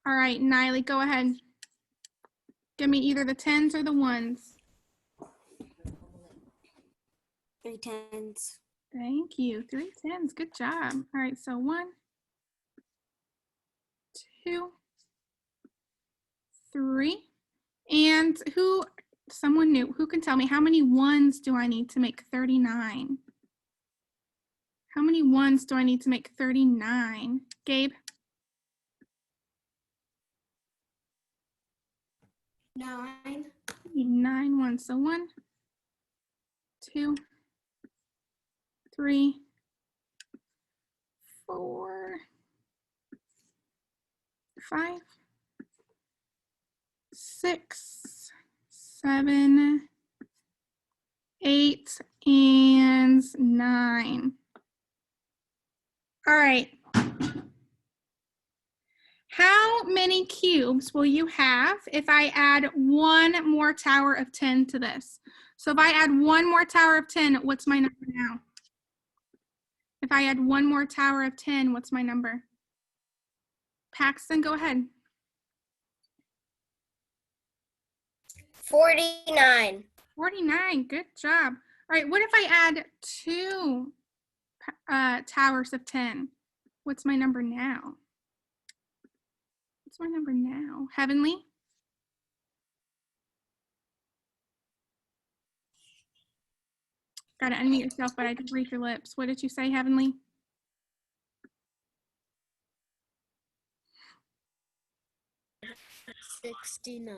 All right, Niley, go ahead. Give me either the 10s or the 1s. 3 10s. Thank you. 3 10s. Good job. All right, so 1, 2, 3. And someone new, who can tell me how many 1s do I need to make 39? How many 1s do I need to make 39? Gabe? 9. 9 1s. So 1, 2, 3, 4, 5, 6, 7, 8, and 9. All right. How many cubes will you have if I add one more tower of 10 to this? So if I add one more tower of 10, what's my number now? If I add one more tower of 10, what's my number? Paxton, go ahead. 49. 49, good job. All right, what if I add 2 towers of 10? What's my number now? What's my number now? Heavenly? Gotta unmute yourself, but I did read your lips. What did you say, Heavenly? 69.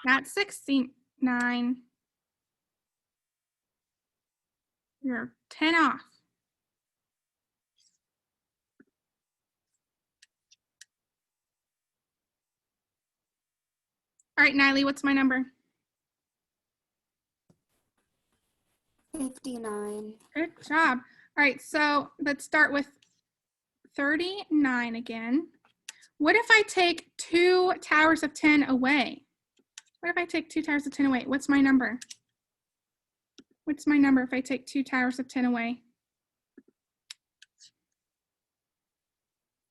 Not 69. You're 10 off. All right, Niley, what's my number? 59. Good job. All right, so let's start with 39 again. What if I take 2 towers of 10 away? What if I take 2 towers of 10 away? What's my number? What's my number if I take 2 towers of 10 away?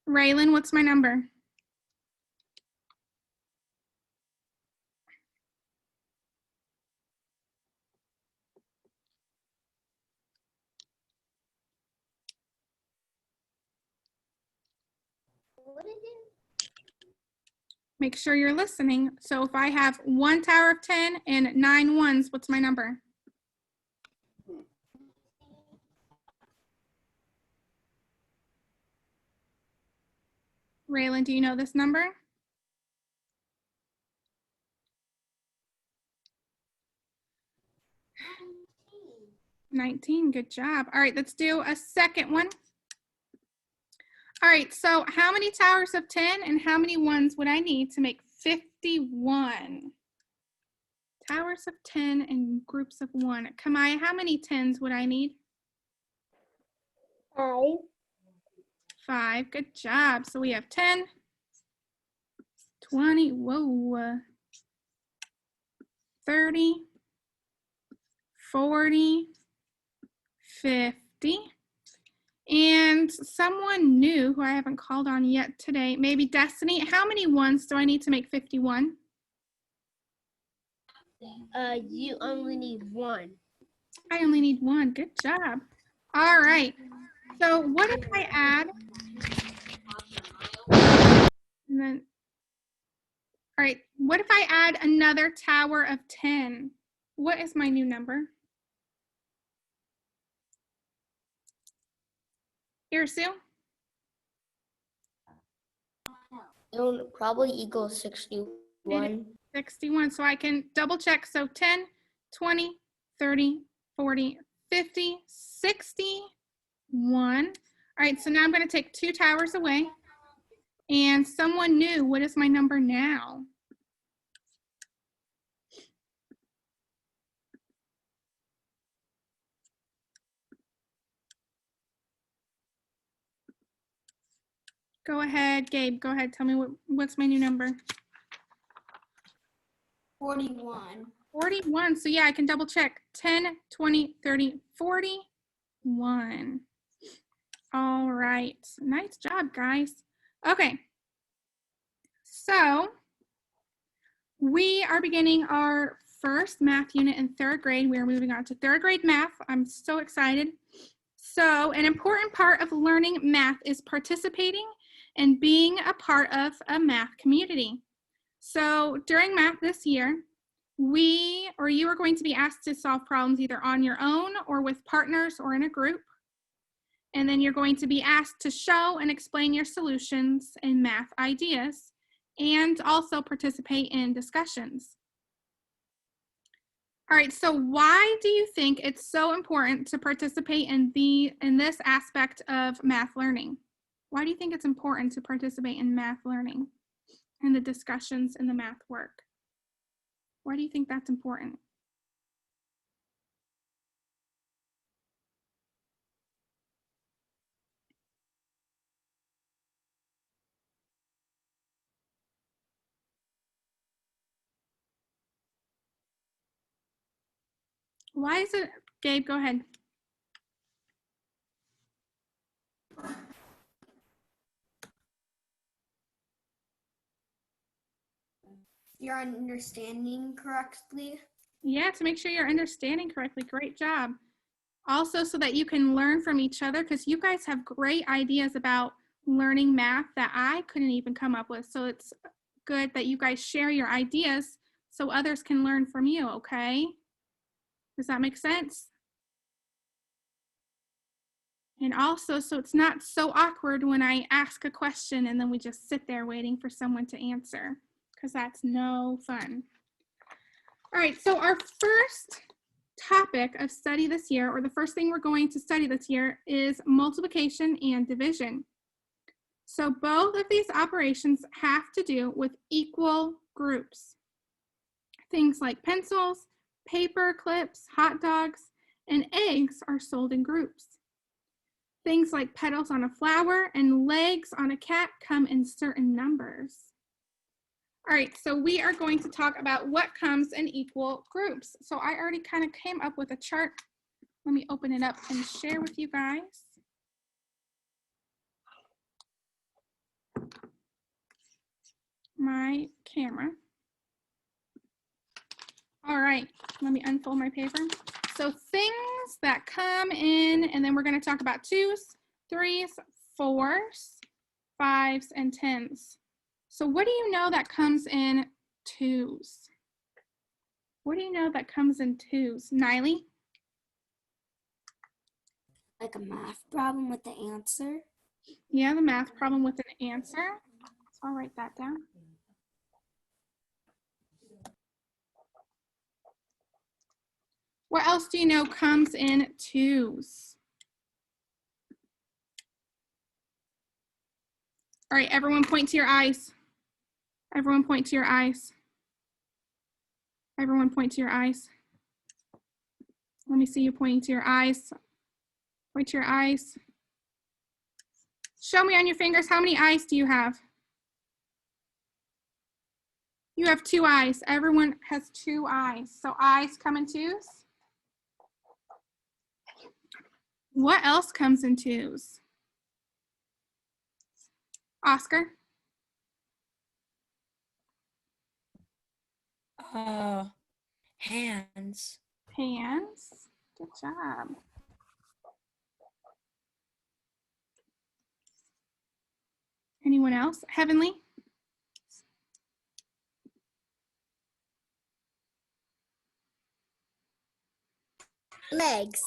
Raylan, what's my number? What is it? Make sure you're listening. So if I have 1 tower of 10 and 9 1s, what's my number? Raylan, do you know this number? 19, good job. All right, let's do a second one. All right, so how many towers of 10 and how many 1s would I need to make 51? Towers of 10 and groups of 1. Kamaya, how many 10s would I need? 5. 5, good job. So we have 10, 20, whoa, 30, 40, 50. And someone new who I haven't called on yet today, maybe Destiny, how many 1s do I need to make 51? You only need 1. I only need 1, good job. All right, so what if I add, and then, all right, what if I add another tower of 10? What is my new number? Here, Sue? It'll probably equal 61. 61, so I can double check. So 10, 20, 30, 40, 50, 61. All right, so now I'm going to take 2 towers away. And someone new, what is my number now? Go ahead, Gabe, go ahead. Tell me what's my new number? 41. 41, so yeah, I can double check. 10, 20, 30, 41. All right, nice job, guys. Okay, So we are beginning our first math unit in 3rd grade. We are moving on to 3rd grade math. I'm so excited. So an important part of learning math is participating and being a part of a math community. So during math this year, you are going to be asked to solve problems either on your own or with partners or in a group. And then you're going to be asked to show and explain your solutions and math ideas, and also participate in discussions. All right, so why do you think it's so important to participate in this aspect of math learning? Why do you think it's important to participate in math learning and the discussions in the math work? Why do you think that's important? Why is it, Gabe, go ahead. You're understanding correctly. Yeah, to make sure you're understanding correctly. Great job. Also, so that you can learn from each other, because you guys have great ideas about learning math that I couldn't even come up with. So it's good that you guys share your ideas so others can learn from you, okay? Does that make sense? And also, so it's not so awkward when I ask a question and then we just sit there waiting for someone to answer, because that's no fun. All right, so our first topic of study this year, or the first thing we're going to study this year, is multiplication and division. So both of these operations have to do with equal groups. Things like pencils, paper clips, hot dogs, and eggs are sold in groups. Things like petals on a flower and legs on a cat come in certain numbers. All right, so we are going to talk about what comes in equal groups. So I already kind of came up with a chart. Let me open it up and share with you guys. My camera. All right, let me unfold my paper. So things that come in, and then we're going to talk about 2s, 3s, 4s, 5s, and 10s. So what do you know that comes in 2s? What do you know that comes in 2s? Niley? Like a math problem with the answer. Yeah, the math problem with an answer. So I'll write that down. What else do you know comes in 2s? All right, everyone point to your eyes. Everyone point to your eyes. Everyone point to your eyes. Let me see you pointing to your eyes. Point to your eyes. Show me on your fingers, how many eyes do you have? You have 2 eyes. Everyone has 2 eyes. So eyes come in 2s. What else comes in 2s? Oscar? Hands. Hands. Good job. Anyone else? Heavenly? Legs.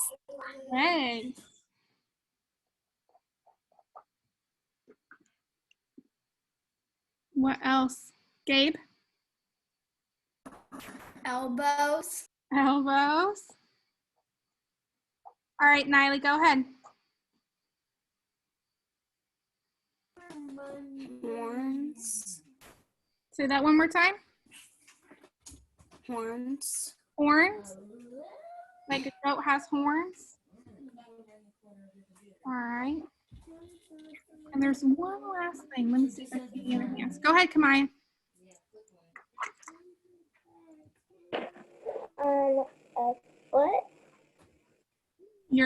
Legs. What else? Gabe? Elbows. Elbows. All right, Niley, go ahead. Horns. Say that one more time. Horns. Horns. Like a goat has horns. All right. And there's one last thing. Let me see if I see the other hands. Go ahead, Kamaya. A foot.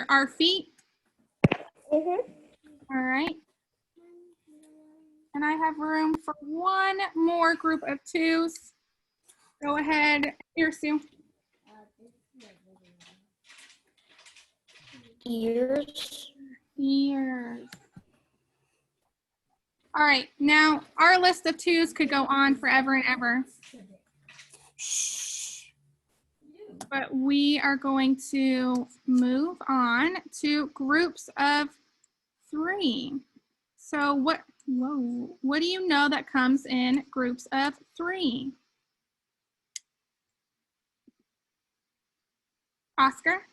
Our feet. Mhm. All right. And I have room for one more group of twos. Go ahead. Here, Sue. Ears. Ears. All right, now our list of twos could go on forever and ever. But we are going to move on to groups of three. So what do you know that comes in groups of three? Oscar?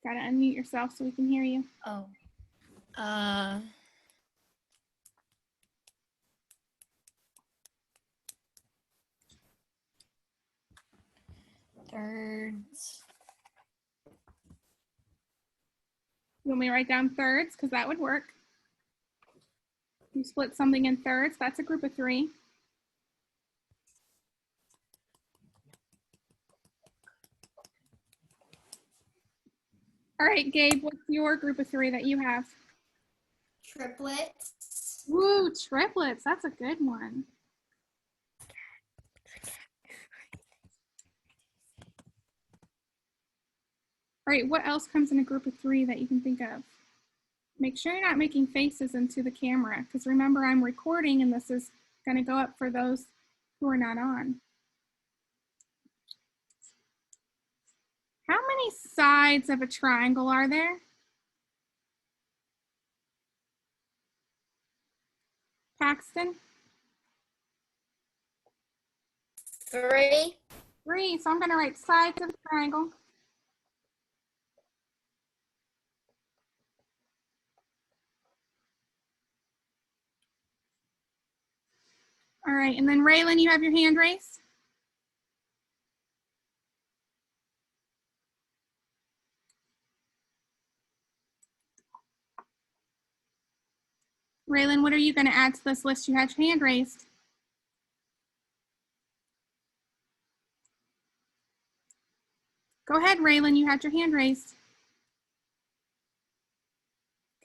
Gotta unmute yourself so we can hear you. Oh. Thirds. You want me to write down thirds? Because that would work. You split something in thirds, that's a group of three. All right, Gabe, what's your group of three that you have? Triplets. Woo, triplets, that's a good one. All right, what else comes in a group of three that you can think of? Make sure you're not making faces into the camera, because remember, I'm recording and this is going to go up for those who are not on. How many sides of a triangle are there? Paxton? 3. 3. So I'm going to write sides of a triangle. All right, and then Raylan, you have your hand raised. Raylan, what are you going to add to this list? You had your hand raised. Go ahead, Raylan, you had your hand raised.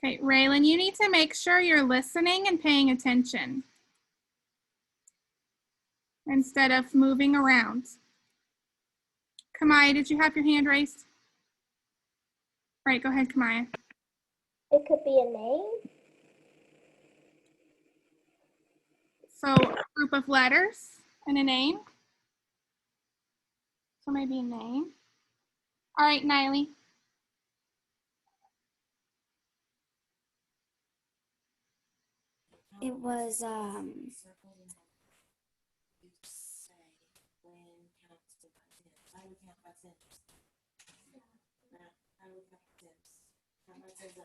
Okay, Raylan, you need to make sure you're listening and paying attention instead of moving around. Kamaya, did you have your hand raised? All right, go ahead, Kamaya. It could be a name. So a group of letters and a name. So maybe a name. All right, Niley. It was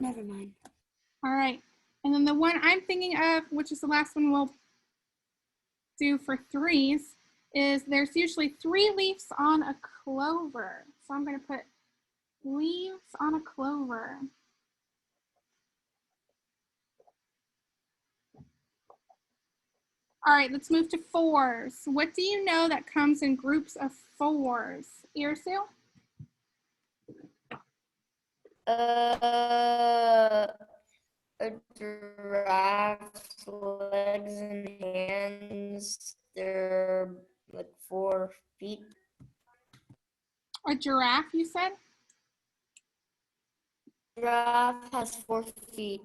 never mind. All right. And then the one I'm thinking of, which is the last one we'll do for threes, is there's usually 3 leaves on a clover. So I'm going to put leaves on a clover. All right, let's move to fours. What do you know that comes in groups of fours? Irsu? A giraffe's legs and hands. They're like 4 feet. A giraffe, you said? Giraffe has 4 feet.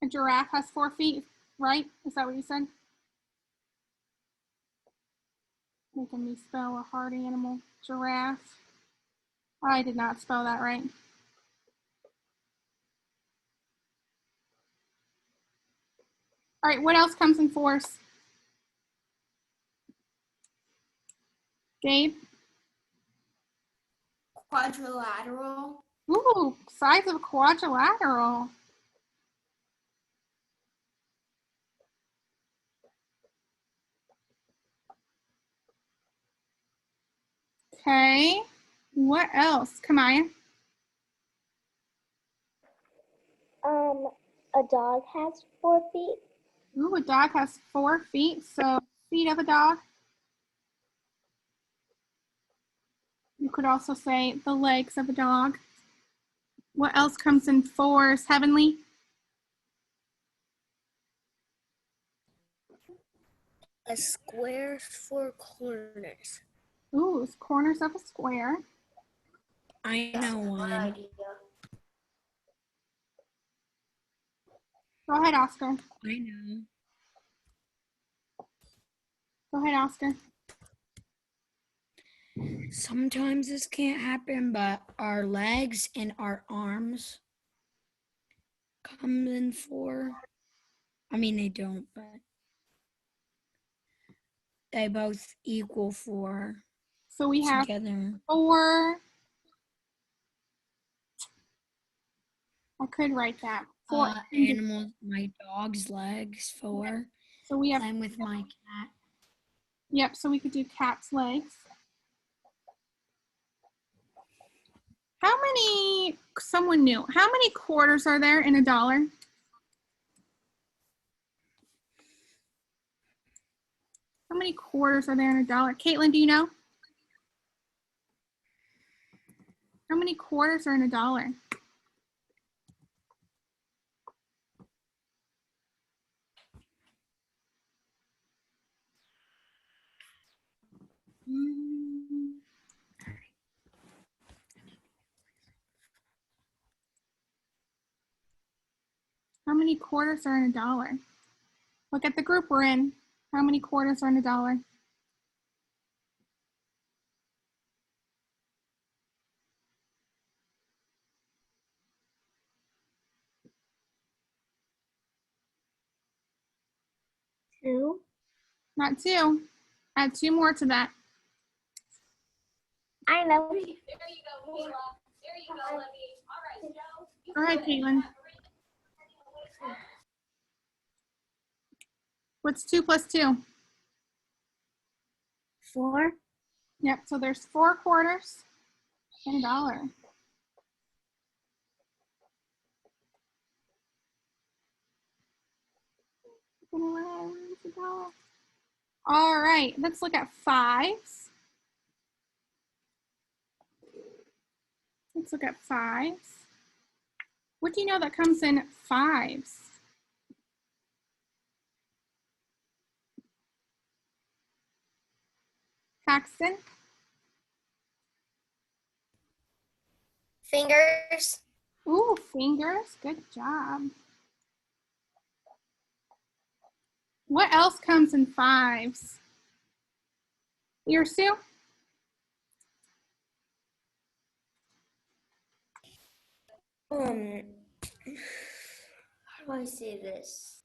A giraffe has 4 feet, right? Is that what you said? Making me spell a hard animal. Giraffe. I did not spell that right. All right, what else comes in fours? Gabe? Quadrilateral. Ooh, size of a quadrilateral. Okay, what else? Kamaya? A dog has 4 feet. Ooh, a dog has 4 feet, so feet of a dog. You could also say the legs of a dog. What else comes in fours, Heavenly? A square, 4 corners. Ooh, it's corners of a square. I know one. Go ahead, Oscar. I know. Go ahead, Oscar. Sometimes this can't happen, but our legs and our arms come in four. I mean, they don't, but they both equal four So we have together. 4. I could write that. 4. Animals, my dog's legs, 4. So we have, Same with my cat. yep, so we could do cat's legs. How many, someone new, how many quarters are there in a dollar? How many quarters are there in a dollar? Caitlin, do you know? How many quarters are in a dollar? How many quarters are in a dollar? Look at the group we're in. How many quarters are in a dollar? Two. Not 2. Add 2 more to that. I know. There you go, Kayla. There you go, Libby. All right, Joe. Go ahead, Caitlin. What's 2 plus 2? 4. Yep, so there's 4 quarters in a dollar. All right, let's look at 5s. Let's look at 5s. What do you know that comes in 5s? Paxton? Fingers. Ooh, fingers. Good job. What else comes in 5s? Ear Sue? How do I say this?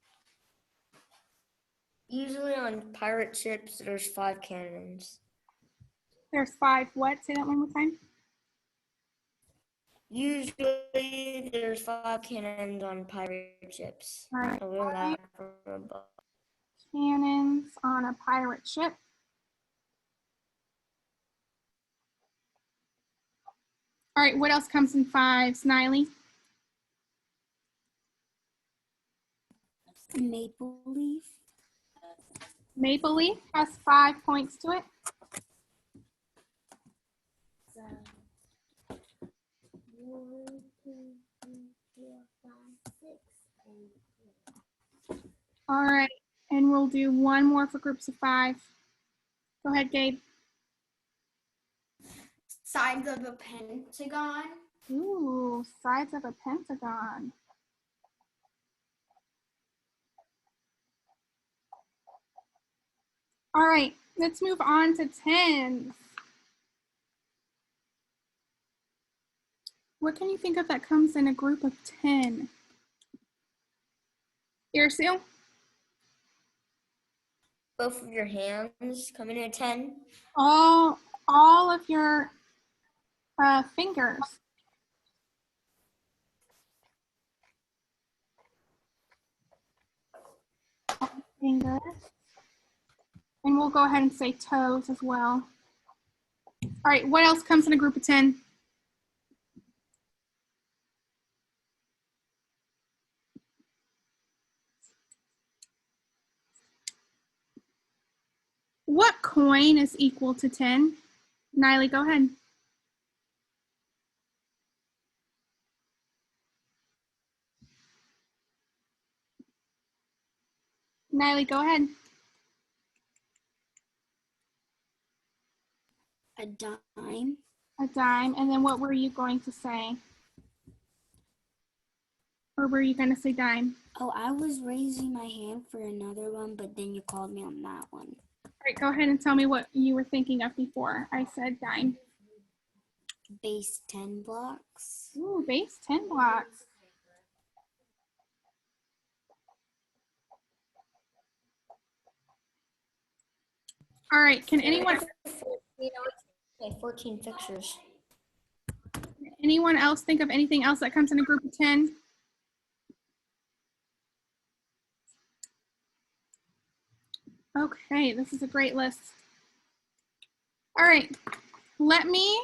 Usually on pirate ships, there's 5 cannons. There's 5 what? Say that one more time. Usually, there's 5 cannons on pirate ships. All right. I learned that from a book. Cannons on a pirate ship. All right, what else comes in 5s, Niley? Maple leaf. Maple leaf has 5 points to it. So, 1, 2, 3, 4, 5, 6, and 8. All right, and we'll do one more for groups of 5. Go ahead, Gabe. Sides of a pentagon. Ooh, sides of a pentagon. All right, let's move on to 10s. What can you think of that comes in a group of 10? Irsu? Both of your hands come in at 10. All of your fingers. Fingers. And we'll go ahead and say toes as well. All right, what else comes in a group of 10? What coin is equal to 10? Niley, go ahead. Niley, go ahead. A dime. A dime. And then what were you going to say? Or were you going to say dime? Oh, I was raising my hand for another one, but then you called me on that one. All right, go ahead and tell me what you were thinking of before I said dime. Base 10 blocks. Ooh, base 10 blocks. All right, can anyone 14 fixtures. else think of anything else that comes in a group of 10? Okay, this is a great list. All right, let me